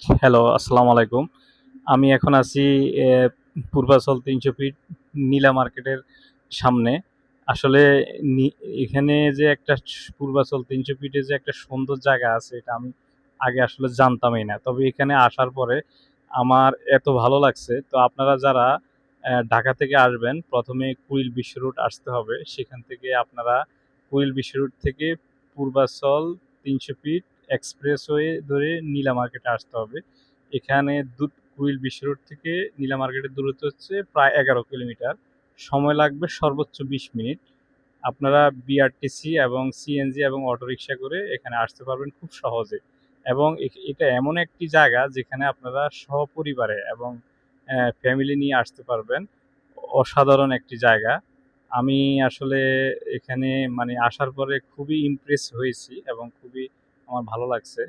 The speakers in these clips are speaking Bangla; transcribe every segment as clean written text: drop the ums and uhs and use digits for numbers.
হ্যালো, আসসালামু আলাইকুম। আমি এখন আছি এ পূর্বাচল ৩০০ ফিট নীলা মার্কেটের সামনে। আসলে নি এখানে যে একটা পূর্বাচল ৩০০ ফিটে যে একটা সুন্দর জায়গা আছে এটা আমি আগে আসলে জানতামই না। তবে এখানে আসার পরে আমার এত ভালো লাগছে। তো আপনারা যারা ঢাকা থেকে আসবেন ১ম এ কুড়িল বিশ্ব রোড আসতে হবে। সেখান থেকে আপনারা কুড়িল বিশ্ব রোড থেকে পূর্বাচল ৩০০ ফিট এক্সপ্রেসওয়ে ধরে নীলা মার্কেটে আসতে হবে। এখানে কুড়িল বিশ্ব রোড থেকে নীলা মার্কেটের দূরত্ব হচ্ছে প্রায় ১১ কিলোমিটার। সময় লাগবে সর্বোচ্চ ২০ মিনিট। আপনারা বিআরটিসি এবং সিএনজি এবং অটোরিকশা করে এখানে আসতে পারবেন খুব সহজে। এবং এটা এমন একটি জায়গা যেখানে আপনারা সপরিবারে এবং ফ্যামিলি নিয়ে আসতে পারবেন। অসাধারণ একটি জায়গা। আমি আসলে এখানে মানে আসার পরে খুবই ইমপ্রেস হয়েছি এবং খুবই আমার ভালো লাগছে।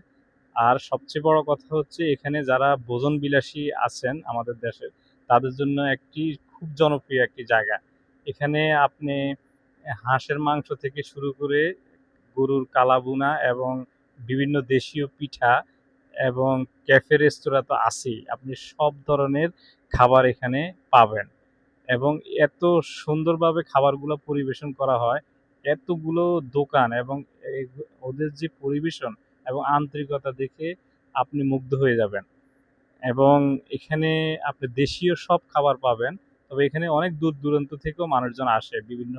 আর সবচেয়ে বড় কথা হচ্ছে এখানে যারা ভোজনবিলাসী আছেন আমাদের দেশের, তাদের জন্য একটি খুব জনপ্রিয় একটি জায়গা। এখানে আপনি হাঁসের মাংস থেকে শুরু করে গরুর কালাভুনা এবং বিভিন্ন দেশীয় পিঠা এবং ক্যাফে রেস্তোরাঁ তো আছেই। আপনি সব ধরনের খাবার এখানে পাবেন। এবং এত সুন্দরভাবে খাবারগুলো পরিবেশন করা হয়। এতগুলো দোকান এবং ওদের যে পরিবেশন এবং আন্তরিকতা দেখে আপনি মুগ্ধ হয়ে যাবেন। এবং এখানে আপনি দেশীয় সব খাবার পাবেন। তবে এখানে অনেক দূর দূরান্ত থেকেও মানুষজন আসে বিভিন্ন